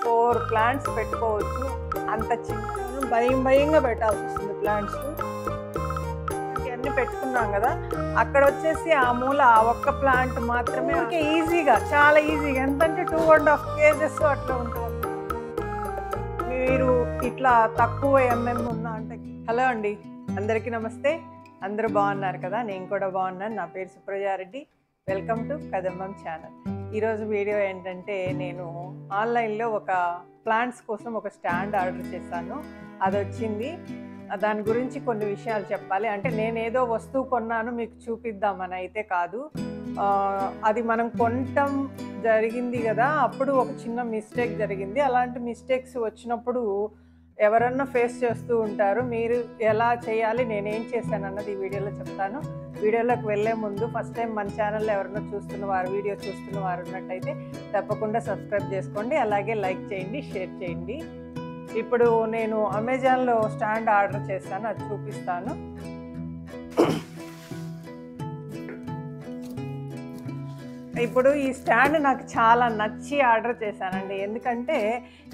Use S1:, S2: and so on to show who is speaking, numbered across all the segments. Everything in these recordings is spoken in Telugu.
S1: ఫోర్ ప్లాంట్స్ పెట్టుకోవచ్చు. అంత చిన్న భయంగా పెట్టాల్సి వస్తుంది ప్లాంట్స్. ఇవన్నీ పెట్టుకున్నాం కదా, అక్కడ వచ్చేసి ఆ మూల ఆ ఒక్క ప్లాంట్ మాత్రమే ఈజీగా, చాలా ఈజీగా, ఎంతంటే 2.5 kgs అట్లా ఉంటుంది. మీరు ఇట్లా తక్కువ ఉన్నా అంటే. హలో అండి, అందరికీ నమస్తే. అందరూ బాగున్నారు కదా? నేను కూడా బాగున్నాను. నా పేరు Supraja Reddy. Welcome to Kadambam channel. ఈరోజు వీడియో ఏంటంటే, నేను ఆన్లైన్లో ఒక ప్లాంట్స్ కోసం ఒక స్టాండ్ ఆర్డర్ చేశాను. అది వచ్చింది. దాని గురించి కొన్ని విషయాలు చెప్పాలి. అంటే నేను ఏదో వస్తువు కొన్నాను మీకు చూపిద్దామని అయితే కాదు. అది మనం కొనటం జరిగింది కదా, అప్పుడు ఒక చిన్న మిస్టేక్ జరిగింది. అలాంటి మిస్టేక్స్ వచ్చినప్పుడు ఎవరన్నా ఫేస్ చేస్తూ ఉంటారు. మీరు ఎలా చేయాలి, నేనేం చేశాను అన్నది ఈ వీడియోలో చెప్తాను. వీడియోలోకి వెళ్ళే ముందు ఫస్ట్ టైం మన ఛానల్లో ఎవరన్నా వీడియో చూస్తున్న వారు ఉన్నట్టయితే తప్పకుండా సబ్స్క్రైబ్ చేసుకోండి. అలాగే లైక్ చేయండి, షేర్ చేయండి. ఇప్పుడు నేను అమెజాన్లో స్టాండ్ ఆర్డర్ చేశాను, అది చూపిస్తాను. ఇప్పుడు ఈ స్టాండ్ నాకు చాలా నచ్చి ఆర్డర్ చేశానండి. ఎందుకంటే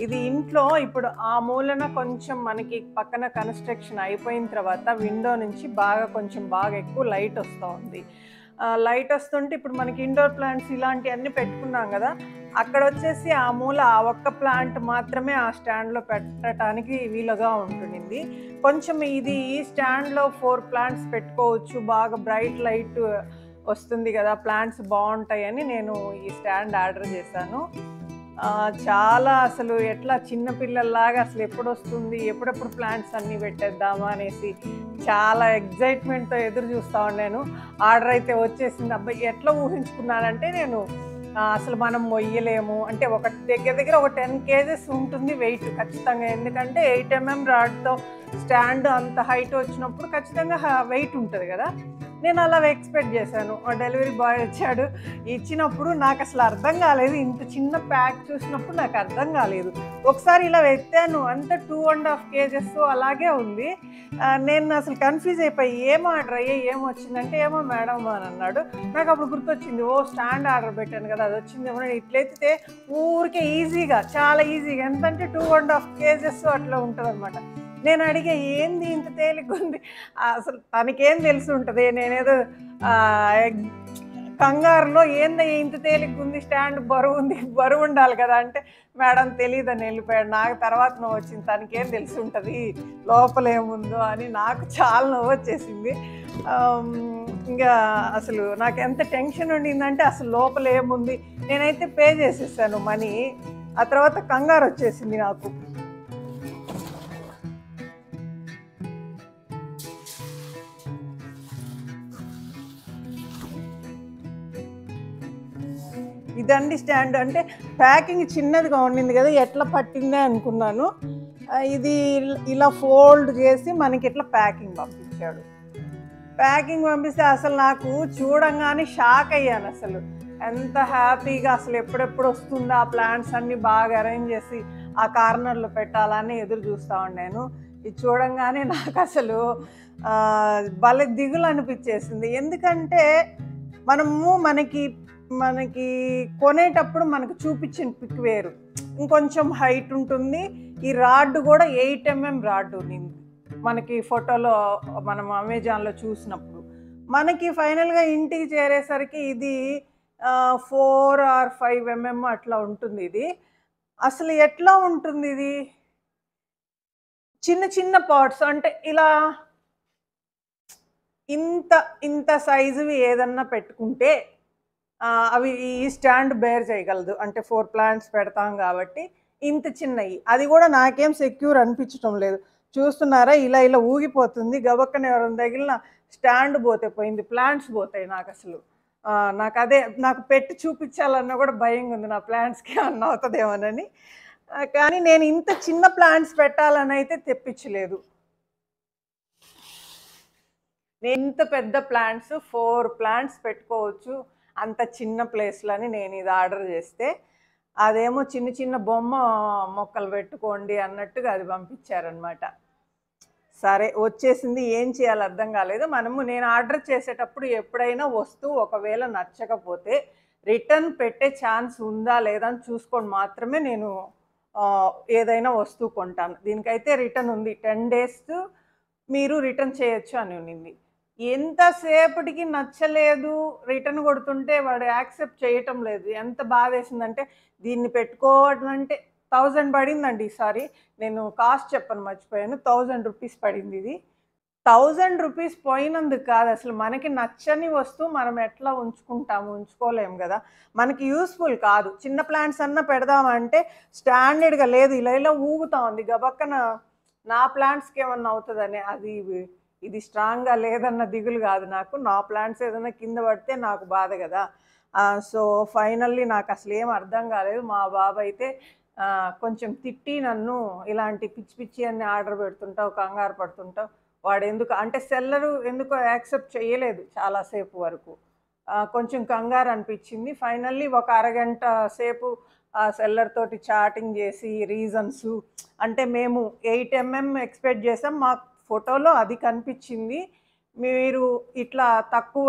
S1: ఇది ఇంట్లో ఇప్పుడు ఆ మూలన కొంచెం మనకి పక్కన కన్స్ట్రక్షన్ అయిపోయిన తర్వాత విండో నుంచి కొంచెం బాగా ఎక్కువ లైట్ వస్తూ ఉంది. లైట్ వస్తుంటే ఇప్పుడు మనకి ఇండోర్ ప్లాంట్స్ ఇలాంటివన్నీ పెట్టుకున్నాం కదా, అక్కడ వచ్చేసి ఆ మూల ఆ ఒక్క ప్లాంట్ మాత్రమే ఆ స్టాండ్లో పెట్టడానికి వీలుగా ఉంటుంది. కొంచెం ఇది ఈ స్టాండ్లో 4 ప్లాంట్స్ పెట్టుకోవచ్చు, బాగా బ్రైట్ లైట్ వస్తుంది కదా, ప్లాంట్స్ బాగుంటాయని నేను ఈ స్టాండ్ ఆర్డర్ చేశాను. చాలా అసలు ఎట్లా చిన్నపిల్లల్లాగా అసలు ఎప్పుడు వస్తుంది, ఎప్పుడెప్పుడు ప్లాంట్స్ అన్నీ పెట్టేద్దామా అనేసి చాలా ఎగ్జైట్మెంట్తో ఎదురు చూస్తూ ఉన్నాను. ఆర్డర్ అయితే వచ్చేసింది. అబ్బాయి ఎట్లా ఊహించుకున్నానంటే, నేను అసలు మనం మొయ్యలేము అంటే ఒక దగ్గర ఒక 10 kgs ఉంటుంది వెయిట్ ఖచ్చితంగా. ఎందుకంటే 8 mm రాడ్తో స్టాండ్ అంత హైట్ వచ్చినప్పుడు ఖచ్చితంగా వెయిట్ ఉంటుంది కదా. నేను అలా ఎక్స్పెక్ట్ చేశాను. డెలివరీ బాయ్ వచ్చాడు, ఇచ్చినప్పుడు నాకు అసలు అర్థం కాలేదు. ఇంత చిన్న ప్యాక్ చూసినప్పుడు నాకు అర్థం కాలేదు. ఒకసారి ఇలా ఎత్తాను, అంత 2.5 kgs అలాగే ఉంది. నేను అసలు కన్ఫ్యూజ్ అయిపోయి ఏం ఆర్డర్ ఏమొచ్చిందంటే, ఏమో మేడం అని అన్నాడు. నాకు అప్పుడు గుర్తొచ్చింది, స్టాండ్ ఆర్డర్ పెట్టాను కదా, అది వచ్చిందేమో. ఇట్లయితే ఊరికే ఈజీగా, చాలా ఈజీగా, ఎంతంటే 2.5 kgs అట్లా ఉంటుంది అనమాట. నేను అడిగే, ఏంది ఇంత తేలిగ్గా ఉంది? అసలు తనకేం తెలిసి ఉంటుంది, నేనేదో కంగారులో ఏంది ఇంత తేలిగ్గా ఉంది, స్టాండ్ బరువు ఉండాలి కదా అంటే, మేడం తెలియదని వెళ్ళిపోయాడు. నాకు తర్వాత నవ్వు వచ్చింది, తనకేం తెలిసి ఉంటుంది లోపల ఏముందో అని. నాకు చాలా నవ్వు వచ్చేసింది. ఇంకా అసలు నాకు ఎంత టెన్షన్ ఉండిందంటే, అసలు లోపల ఏముంది. నేనైతే పే చేసేసాను మనీ. ఆ తర్వాత కంగారు వచ్చేసింది నాకు. ఇదండి స్టాండ్. అంటే ప్యాకింగ్ చిన్నదిగా ఉండింది కదా, ఎట్లా పట్టిందే అనుకున్నాను. ఇది ఇలా ఫోల్డ్ చేసి మనకి ఇట్లా ప్యాకింగ్ పంపించాడు. ప్యాకింగ్ పంపిస్తే అసలు నాకు చూడంగానే షాక్ అయ్యాను. అసలు ఎంత హ్యాపీగా, అసలు ఎప్పుడెప్పుడు వస్తుందో ఆ ప్లాంట్స్ అన్నీ బాగా అరేంజ్ చేసి ఆ కార్నర్లో పెట్టాలని ఎదురు చూస్తూ ఉన్నాను. ఇది చూడంగానే నాకు అసలు భలే దిగులు అనిపించేసింది. ఎందుకంటే మనకి కొనేటప్పుడు మనకు చూపించిన పిక్ వేరు, ఇంకొంచెం హైట్ ఉంటుంది. ఈ రాడ్ కూడా 8 mm రాడ్ ఉంది మనకి ఫోటోలో, మనం అమెజాన్లో చూసినప్పుడు. మనకి ఫైనల్గా ఇంటికి చేరేసరికి ఇది 4 or 5 mm అట్లా ఉంటుంది. ఇది అసలు ఎట్లా ఉంటుంది, ఇది చిన్న చిన్న పాట్స్ అంటే ఇలా ఇంత సైజువి ఏదన్నా పెట్టుకుంటే అవి ఈ స్టాండ్ బేర్ చేయగలదు. అంటే 4 ప్లాంట్స్ పెడతాం కాబట్టి ఇంత చిన్నవి. అది కూడా నాకేం సెక్యూర్ అనిపించడం లేదు. చూస్తున్నారా, ఇలా ఊగిపోతుంది. గబక్కన ఎవరైనా తగిలిన స్టాండ్ పోయింది, ప్లాంట్స్ పోతాయి. నాకు పెట్టి చూపించాలన్నా కూడా భయంగా ఉంది, నా ప్లాంట్స్కి అన్న అవుతుందేమోనని. కానీ నేను ఇంత చిన్న ప్లాంట్స్ పెట్టాలని అయితే తెప్పించలేదు. నేను ఇంత పెద్ద ప్లాంట్స్ 4 ప్లాంట్స్ పెట్టుకోవచ్చు అంత చిన్న ప్లేస్లని నేను ఇది ఆర్డర్ చేస్తే, అదేమో చిన్న చిన్న బొమ్మ మొక్కలు పెట్టుకోండి అన్నట్టుగా అది పంపించారనమాట. సరే వచ్చేసింది, ఏం చేయాలో అర్థం కాలేదు. నేను ఆర్డర్ చేసేటప్పుడు ఎప్పుడైనా వస్తువు ఒకవేళ నచ్చకపోతే రిటర్న్ పెట్టే ఛాన్స్ ఉందా లేదా అని చూసుకొని మాత్రమే నేను ఏదైనా వస్తువు కొంటాను. దీనికైతే రిటర్న్ ఉంది. 10 డేస్ మీరు రిటర్న్ చేయొచ్చు అని ఉన్నింది. ఎంతసేపటికి నచ్చలేదు, రిటర్న్ కొడుతుంటే వాడు యాక్సెప్ట్ చేయటం లేదు. ఎంత బాధేసిందంటే దీన్ని పెట్టుకోవాలంటే 1000 పడిందండి ఈసారి. నేను కాస్ట్ చెప్పను మర్చిపోయాను. 1000 రూపీస్ పడిందిది. 1000 రూపీస్ పోయినందుకు కాదు. అసలు మనకి నచ్చని వస్తువు మనం ఎట్లా ఉంచుకుంటాము? ఉంచుకోలేము గదా! మనకి యూజ్‌ఫుల్ కాదు. చిన్న ప్లాంట్స్ అన్నా పెడదామంటే స్టాండర్డ్‌గా లేదు. ఇలా ఇలా ఊగుతా ఉంది. గబక్కన నా ప్లాంట్స్‌కేమన్నా అవుతదని. ఇది స్ట్రాంగ్‌గా లేదన్న దిగులు గాదు నాకు. నా ప్లాంట్స్ ఏదైనా కింద పడితే నాకు బాధ గదా! సో, ఫైనల్లీ నాకసలేం అర్థం గాలేదు. మా బాబయితే కొంచెం తిట్టి నన్ను, ఇలాంటి పిచ్చి పిచ్చియన్నీ ఆర్డర్ పెడుతుంటావు, కంగారు పడుతుంటావు. వాడెందుకు అంటే సెల్లరు ఎందుకో యాక్సెప్ట్ చేయలేదు చాలా సేపు వరకు. కొంచెం కంగారు అనిపిచ్చింది. ఫైనల్లీ ఒక అరగంట సేపు ఆ సెల్లర్ తోటి చాటింగ్ జేసి రీజన్సు అంటే మేము 8 ఎక్స్‌పెక్ట్ చేసాం. మాకు ఫోటోలో అది కనిపిచ్చింది. మీరు ఇట్లా తక్కువ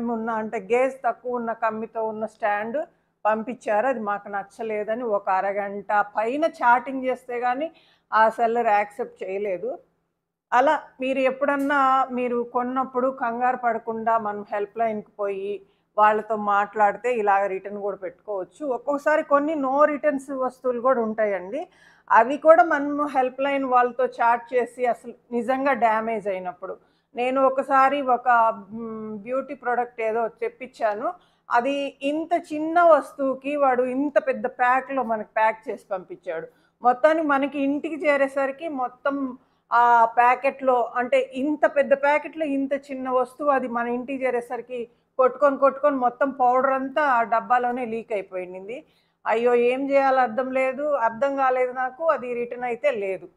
S1: ఉన్న అంటే గేజ్ తక్కువున్న కమ్మితో ఉన్న స్టాండ్ పంపిచ్చారు. అది మాకు నచ్చలేదని ఒక అరగంట పైన చాటింగ్ చేస్తే గానీ ఆ సెల్లర్ యాక్సెప్ట్ చేయలేదు. అలా మీరు ఎప్పుడన్నా మీరు కొన్నప్పుడు కంగారు పడకుండా మనం హెల్ప్ లైన్‌కి పోయి వాళ్ళతో మాట్లాడితే ఇలాగ రిటర్న్ గూడా పెట్టుకోవచ్చు. ఒక్కొక్కసారి కొన్ని నో రిటర్న్స్ వస్తువులు గూడా ఉంటాయండి. అవి కూడా మనము హెల్ప్ లైన్ వాళ్ళతో చాట్ చేసి అసలు నిజంగా డ్యామేజ్ అయినప్పుడు. నేను ఒకసారి ఒక బ్యూటీ ప్రొడక్ట్ ఏదో తెప్పిచ్చాను. అది ఇంత చిన్న వస్తువుకి వాడు ఇంత పెద్ద ప్యాక్‌లో మనకి ప్యాక్ చేసి పంపించాడు. మొత్తానికి మనకి ఇంటికి చేరేసరికి మొత్తం ఆ ప్యాకెట్‌లో అంటే ఇంత పెద్ద ప్యాకెట్‌లో ఇంత చిన్న వస్తువు అది మన ఇంటికి చేరేసరికి కొట్టుకొని మొత్తం పౌడర్ అంతా ఆ డబ్బాలోనే లీక్ అయిపోయింది. అయ్యో! ఏం చేయాలో అర్థం కాలేదు నాకు. అది రిటర్న్ అయితే లేదు.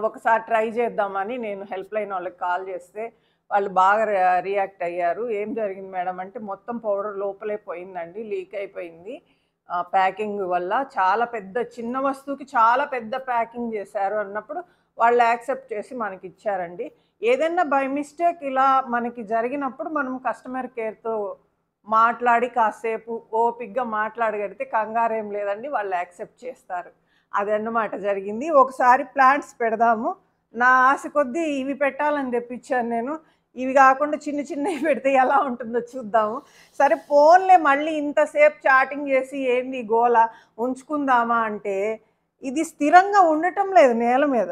S1: ఒకసారి ట్రై చేద్దామని నేను హెల్ప్ లైన్ వాళ్ళకి కాల్ చేస్తే వాళ్ళు బాగా రియాక్ట్ అయ్యారు. "ఏం జరిగింది మేడం" అంటే మొత్తం పౌడర్ లోపలే పోయిందండి. లీక్ అయిపోయింది. ప్యాకింగ్ వల్ల. చాలా పెద్ద చిన్న వస్తువుకి చాలా పెద్ద ప్యాకింగ్ చేశారు అన్నప్పుడు వాళ్ళు యాక్సెప్ట్ చేసి మనకిచ్చారండి. ఏదైనా బై మిస్టేక్ ఇలా మనకి జరిగినప్పుడు మనం కస్టమర్ కేర్‌తో మాట్లాడి కాసేపు ఓపికగా మాట్లాడగలిగితే కంగారేం లేదండి. వాళ్ళు యాక్సెప్ట్ చేస్తారు. అదన్నమాట జరిగింది. ఒకసారి ప్లాంట్స్ పెడదాము. నా ఆశ కొద్దీ ఇవి పెట్టాలని తెప్పించాను నేను. ఇవి గాకుండా చిన్న చిన్నవి పెడితే ఎలా ఉంటుందో చూద్దాము. సరే పోన్లే మళ్ళీ ఇంతసేపు చాటింగ్ చేసి ఏంది గోల ఉంచుకుందామా అంటే, ఇది స్థిరంగా ఉండటం లేదు నేల మీద.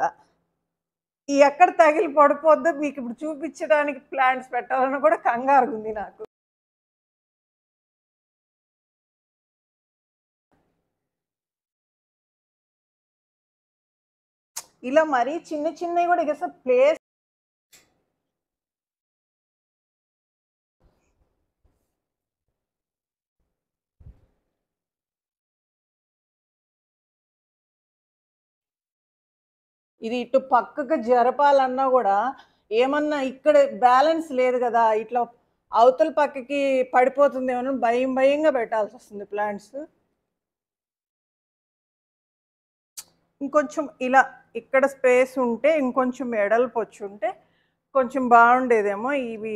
S1: ఎక్కడ తగిలి పడిపోద్దో మీకిప్పుడు చూపించడానికి ప్లాంట్స్ పెట్టాలన్నా కూడా కంగారుగుంది నాకు. ఇలా మరీ చిన్న చిన్నవి కూడా ఇక అసలు ప్లేస్ ఇది ఇటు పక్కకు జరపాలన్నా గూడా, ఏమన్నా ఇక్కడ బ్యాలెన్స్ లేదు గదా! ఇట్లా అవతల పక్కకి పడిపోతుందేమోనని భయంగా పెట్టాల్సొస్తుంది ప్లాంట్స్. ఇంకొంచెం ఇలా ఇక్కడ స్పేస్ ఉంటే, ఇంకొంచెం ఎడల్పొచ్చుంటే కొంచెం బావుండేదేమో. ఇవి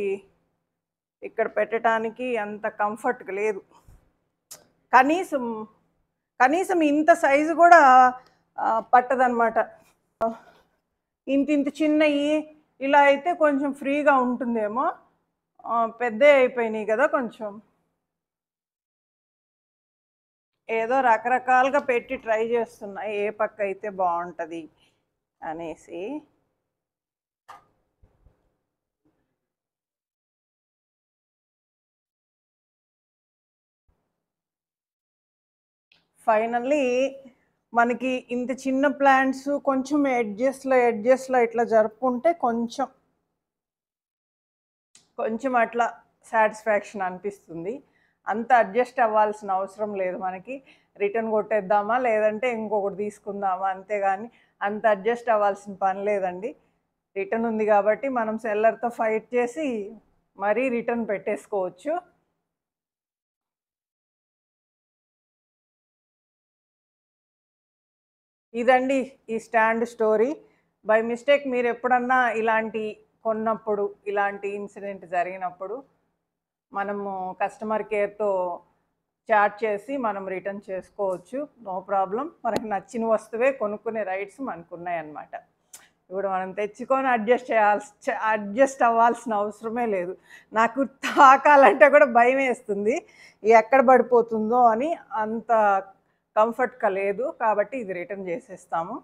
S1: ఇక్కడ పెట్టటానికి అంత కంఫర్ట్‌గా లేదు. కనీసం, కనీసం ఇంత సైజు గూడా పట్టదనమాట. ఇంతింత చిన్నయి ఇలా అయితే కొంచెం ఫ్రీగా ఉంటుందేమో. పెద్దయి అయిపోయినాయి గదా! కొంచెం. ఏదో రకరకాలుగా పెట్టి ట్రై చేస్తున్నా. ఏ పక్కయితే బావుంటది అనేసి. ఫైనల్లీ మనకి ఇంత చిన్న ప్లాంట్స్ కొంచెం ఎడ్జెస్‌లో ఇట్లా జరుపుకుంటే కొంచెం, కొంచెం అట్లా సాటిస్ఫాక్షన్ అనిపిస్తుంది. అంత అడ్జస్ట్ అవ్వాల్సిన అవసరం లేదు మనకి. రిటర్న్ కొట్టేద్దామా, లేదంటే ఇంకొకటి తీసుకుందామా అంతేగాని అంత అడ్జస్ట్ అవ్వాల్సిన పని లేదండి. రిటర్న్ ఉంది కాబట్టి మనం సెల్లర్‌తో ఫైట్ చేసి మరీ రిటర్న్ పెట్టేసుకోవచ్చు. ఇదండి ఈ స్టాండ్ స్టోరీ. బై మిస్టేక్ మీరు ఎప్పుడన్నా ఇలాంటి కొన్నప్పుడు ఇలాంటి ఇన్సిడెంట్ జరిగినప్పుడు మనము కస్టమర్ కేర్తో చాట్ చేసి మనం రిటర్న్ చేసుకోవచ్చు, నో ప్రాబ్లం. మనకు నచ్చిన వస్తువే కొనుక్కునే రైట్స్ మనకు ఉన్నాయన్నమాట. ఇప్పుడు మనం తెచ్చుకొని అడ్జస్ట్ అవ్వాల్సిన అవసరమే లేదు. నాకు తాకాలంటే కూడా భయం వేస్తుంది, ఎక్కడ పడిపోతుందో అని. అంత కంఫర్ట్గా లేదు, కాబట్టి ఇది రిటర్న్ చేసేస్తాము.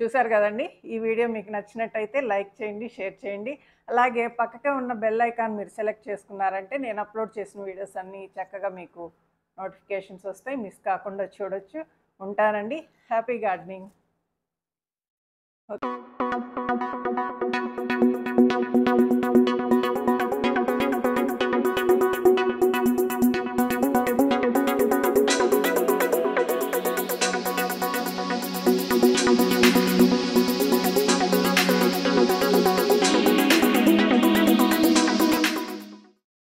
S1: చూసారు కదండి. ఈ వీడియో మీకు నచ్చినట్టయితే లైక్ చేయండి, షేర్ చేయండి. అలాగే పక్కకే ఉన్న బెల్ ఐకాన్ మీరు సెలెక్ట్ చేసుకున్నారంటే నేను అప్లోడ్ చేసిన వీడియోస్ అన్నీ చక్కగా మీకు నోటిఫికేషన్స్ వస్తాయి, మిస్ కాకుండా చూడొచ్చు. ఉంటానండి. Happy gardening.